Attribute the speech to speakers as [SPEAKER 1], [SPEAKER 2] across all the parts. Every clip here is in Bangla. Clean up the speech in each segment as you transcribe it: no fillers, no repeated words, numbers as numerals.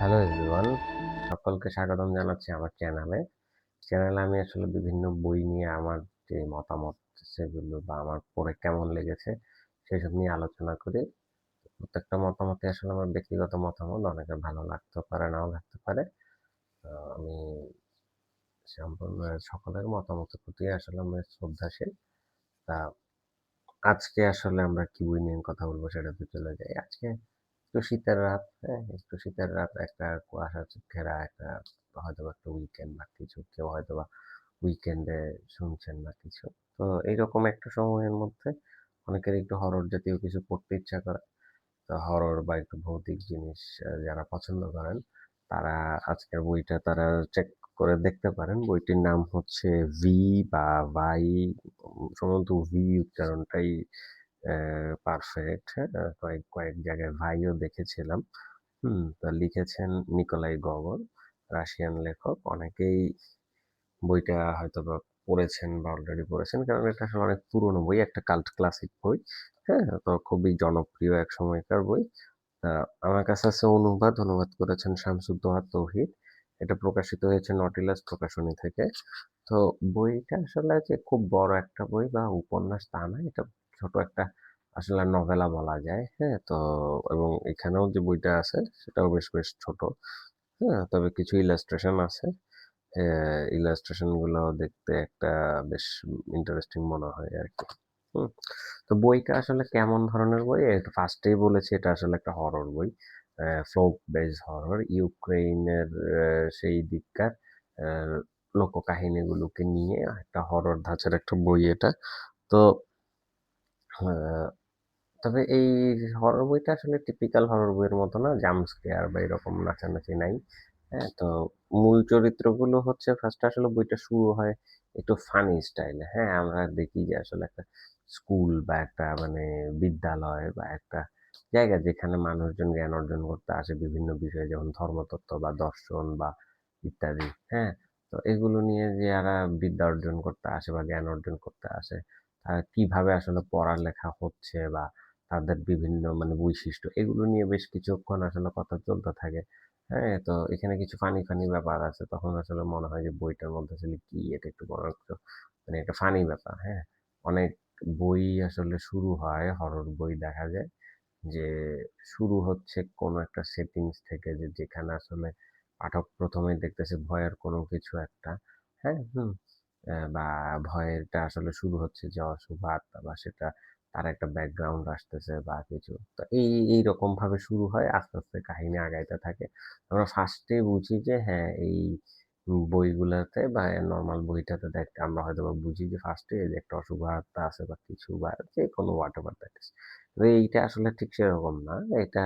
[SPEAKER 1] হ্যালো এভরিওয়ান, সকলকে স্বাগতম জানাচ্ছি আমার চ্যানেলে আমি আসলে বিভিন্ন বই নিয়ে আমার যে মতামত সেগুলো বা আমার পড়ে কেমন লেগেছে সেসব নিয়ে আলোচনা করি। প্রত্যেকটা মতামতে আসলে আমার ব্যক্তিগত মতামত, অনেকের ভালো লাগতেও পারে নাও লাগতে পারে। আমি সম্পূর্ণ সকলের মতামতের প্রতি আসলে আমি শ্রদ্ধাশীল। তা আজকে আসলে আমরা কি বই নিয়ে কথা বলবো সেটাতে চলে যাই। আজকে একটু শীতের রাত, হ্যাঁ? একটু শীতের রাত, একটা কুয়াশা ঘেরা একটা, হয়তোবা একটা উইকেন্ড বা কিছু, কেউ হয়তোবা উইকেন্ডে শুনছেন বা কিছু। তো এইরকম একটা সময়ের মধ্যে অনেকের একটু হরর জাতীয় কিছু পড়তে ইচ্ছা করে। তো হরর বা একটু ভৌতিক জিনিস যারা পছন্দ করেন তারা আজকের বইটা তারা চেক করে দেখতে পারেন। বইটির নাম হচ্ছে ভি বা ভাই, সম্ভবত ভি উচ্চারণটাই পারফেক্ট। হ্যাঁ, কয়েক কয়েক জায়গায় ভাইও দেখেছিলাম। তা লিখেছেন নিকোলাই গগন, রাশিয়ান লেখক। অনেকেই বইটা হয়তোবা পড়েছেন বা অলরেডি পড়েছেন, কারণ এটা আসলে অনেক পুরনো বই, একটা কাল্ট ক্লাসিক বই। হ্যাঁ, তো খুবই জনপ্রিয় এক সময়কার বই। আমার কাছে আছে অনুবাদ করেছেন শামসুদ্দোহা তৌহিদ। এটা প্রকাশিত হয়েছে নটিলাস প্রকাশনী থেকে। তো বইটা আসলে যে খুব বড় একটা বই বা উপন্যাস তা না, এটা ছোট একটা আসলে নভেলা বলা যায়। হ্যাঁ, তো এবং এখানেও যে বইটা আছে সেটাও বেশ বেশ ছোট। হ্যাঁ, তবে কিছু ইলাস্ট্রেশন আছে। ইলাস্ট্রেশন গুলো দেখতে একটা বেশ ইন্টারেস্টিং মনে হয় আর কি। হুম তো বইটা আসলে কেমন ধরনের বই, এটা ফার্স্টেই বলেছি, এটা আসলে একটা হরর বই। ফোক বেস হরর, ইউক্রেনের সেই দিককার আহ, লোককাহিনীগুলোকে নিয়ে একটা হরর ধাঁচের একটা বই এটা। তো আহ, তবে এই হরর বইটা আসলে টিপিক্যাল হরর বইয়ের মতো না, জাম্প স্কেয়ার বা এরকম নাচানাচি নাই। হ্যাঁ, তো মূল চরিত্রগুলো হচ্ছে, ফার্স্ট আসলে বইটা শুরু হয় একটু ফানি স্টাইলে। হ্যাঁ, আমরা দেখি যে আসলে একটা স্কুল বা একটা মানে বিদ্যালয় বা একটা জায়গা যেখানে মানুষজন জ্ঞান অর্জন করতে আসে বিভিন্ন বিষয়ে, যেমন ধর্মতত্ত্ব বা দর্শন বা ইত্যাদি। হ্যাঁ, তো এগুলো নিয়ে যারা বিদ্যা অর্জন করতে আসে বা জ্ঞান অর্জন করতে আসে, তারা কিভাবে আসলে পড়ালেখা হচ্ছে বা তাদের বিভিন্ন মানে বৈশিষ্ট্য, এগুলো নিয়ে বেশ কিছুক্ষণ আসলে কথা চলতে থাকে। হ্যাঁ, তো এখানে কিছু ফানি ফানি ব্যাপার আছে, তখন আসলে মনে হয় যে বইটার মধ্যে আসলে কি, এটা একটু বড় একটু মানে একটা ফানি ব্যাপার। হ্যাঁ, অনেক বই আসলে শুরু হয়, হরর বই দেখা যায় যে শুরু হচ্ছে কোনো একটা সেটিংস থেকে, যে যেখানে আসলে পাঠক প্রথমেই দেখতেছে ভয়ের কোনো কিছু একটা। হ্যাঁ, বা ভয়েরটা আসলে শুরু হচ্ছে যে অশুভ আত্মা বা সেটা, তার একটা ব্যাকগ্রাউন্ড আসতেছে বা কিছু। তো এইরকম ভাবে শুরু হয়, আস্তে আস্তে কাহিনী আগাইতে থাকে। আমরা ফার্স্টে বুঝি যে হ্যাঁ, এই বইগুলাতে বা নর্মাল বইটাতে দেখতে আমরা হয়তো বা বুঝি যে ফার্স্টে যে একটা অশুভ আত্মা আছে বা কিছু বা যে কোনো হোয়াট এভার দ্যাট ইজ। তো এইটা আসলে ঠিক সেরকম না। এটা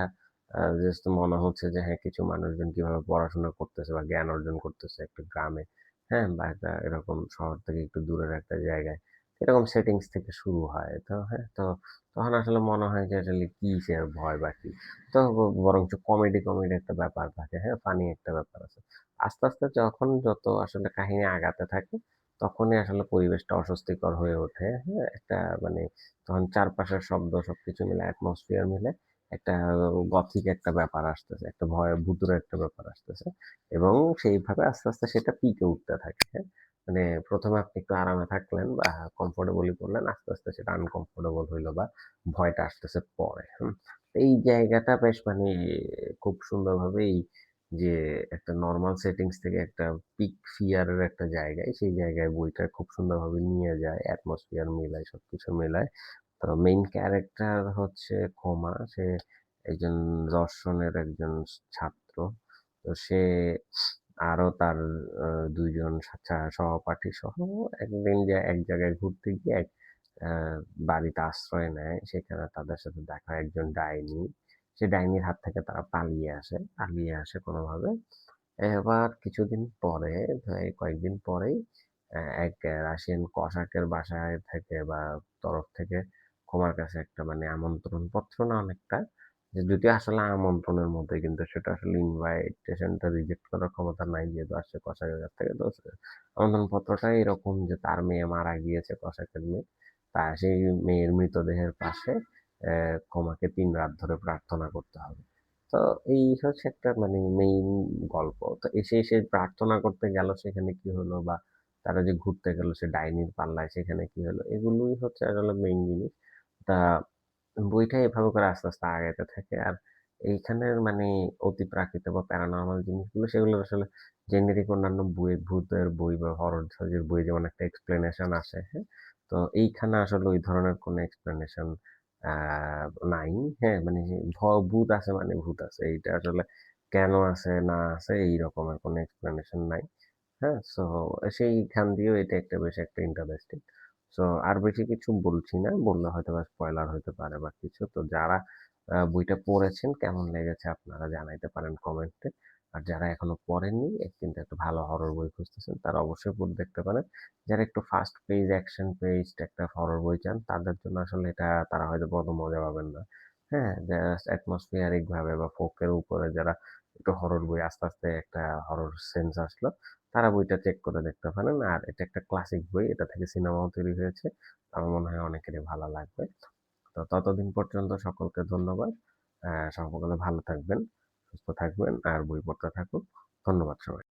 [SPEAKER 1] জাস্ট মনে হচ্ছে যে হ্যাঁ, কিছু মানুষজন কিভাবে পড়াশোনা করতেছে বা জ্ঞান অর্জন করতেছে একটা গ্রামে। হ্যাঁ, বা একটা এরকম শহর থেকে একটু দূরের একটা জায়গায়। এরকম সেটিংস থেকে শুরু হয়। তো হ্যাঁ, তো তখন আসলে মনে হয় যে আসলে কিসের ভয় বা কি। তো বরঞ্চ কমেডি কমেডি একটা ব্যাপার থাকে। হ্যাঁ, ফানি একটা ব্যাপার আছে। আস্তে আস্তে যখন যত আসলে কাহিনী আগাতে থাকে, তখনই আসলে পরিবেশটা অস্বস্তিকর হয়ে ওঠে। হ্যাঁ, একটা মানে তখন চারপাশের শব্দ সবকিছু মিলে, অ্যাটমসফিয়ার মিলে একটা গথিক একটা ব্যাপার আসতেছে, একটা ভয় ভুতুড়ে একটা ব্যাপার আসতেছে। এবং সেইভাবে আস্তে আস্তে সেটা পিকে উঠতে থাকে। হ্যাঁ, মানে প্রথমে আপনি একটু আরামে থাকলেন বা কমফোর্টেবলি করলেন, আস্তে আস্তে সেটা আনকমফোর্টেবল হইলো বা ভয়টা আসতেছে পরে। এই জায়গাটা বেশ মানে খুব সুন্দরভাবে এই যে একটা নর্মাল সেটিংস থেকে একটা পিক ফিয়ারের একটা জায়গায়, সেই জায়গায় বইটা খুব সুন্দরভাবে নিয়ে যায়, অ্যাটমসফিয়ার মিলায় সবকিছু মিলায়। তো মেইন ক্যারেক্টার হচ্ছে খোমা, সে একজন দর্শনের একজন ছাত্র। তো সে আরো তার দুইজন সহপাঠী সহ একদিন যে এক জায়গায় ঘুরতে গিয়ে এক আহ, বাড়িতে আশ্রয় নেয়, সেখানে তাদের সাথে দেখা হয় একজন ডাইনি। সে ডাইনির হাত থেকে তারা পালিয়ে আসে কোনোভাবে। এবার কিছুদিন পরে, এই কয়েকদিন পরেই এক রাশিয়ান কসাকের বাসায় থেকে বা তরফ থেকে ক্ষমার কাছে একটা মানে আমন্ত্রণ পত্র না অনেকটা, যে যদিও আসলে আমন্ত্রণের মধ্যে, কিন্তু সেটা আসলে ইনভাইটেশনটা রিজেক্ট করার ক্ষমতা নাই যেহেতু আসছে কসাকের কাছ থেকে। তো আমন্ত্রণ পত্রটা এরকম যে তার মেয়ে মারা গিয়েছে, কসাকের মেয়ে। তা সেই মেয়ের মৃতদেহের পাশে ক্ষমাকে 3 রাত ধরে প্রার্থনা করতে হবে। তো এই হচ্ছে একটা মানে মেইন গল্প। তো এসে প্রার্থনা করতে গেল সেখানে কি হলো বা তারা যে ঘুরতে গেল সে ডাইনির পাল্লায় সেখানে কি হলো? এগুলোই হচ্ছে আসলে মেইন জিনিস। তা বইটা এভাবে করে আস্তে, আস্তে আগাইতে থাকে। আর এইখানের মানে অতিপ্রাকৃত বা প্যারানরমাল জিনিসগুলো সেগুলো আসলে জেনেরিক অন্যান্য ভূতের বই বা হরর ধরনের বই যেমন একটা এক্সপ্লেনেশন আসে, হ্যাঁ? তো এইখানে আসলে ওই ধরনের কোনো এক্সপ্লেনেশন আ নাই। হ্যাঁ? মানে ভূত আছে মানে ভূত আছে। এইটা আসলে কেন আছে না আছে এই রকমের কোনো এক্সপ্লেনেশন নাই। হ্যাঁ? সো সেইখান দিয়েও এটা একটা বেশ একটা ইন্টারেস্টিং। সো আর বেশি কিছু বলছি না। বললে হয়তোবা স্পয়লার হইতে পারে বা কিছু। তো যারা বইটা পড়েছেন কেমন লেগেছে আপনারা জানাইতে পারেন কমেন্টে। আর যারা এখনো পড়েননি কিন্তু একটা ভালো হরর বই খুঁজতেছেন তারা অবশ্যই পড়ে দেখতে পারেন। যারা একটু ফাস্ট পেইজ, অ্যাকশন পেইজড একটা হরর বই চান তাদের জন্য আসলে এটা তারা হয়তো অত মজা পাবেন না। হ্যাঁ? জাস্ট অ্যাটমসফিয়ারিক ভাবে বা ফোকের উপরে যারা একটু হরর বই আস্তে, আস্তে একটা হরর সেন্স আসলো তারা বইটা চেক করে দেখতে পারেন। আর এটা একটা ক্লাসিক বই। এটা থেকে সিনেমাও তৈরি হয়েছে। আমার মনে হয় অনেকেরই ভালো লাগবে। তো ততদিন পর্যন্ত সকলকে ধন্যবাদ। সকলে ভালো থাকবেন, সুস্থ থাকবেন আর বই পড়তে থাকুন। ধন্যবাদ সবাইকে।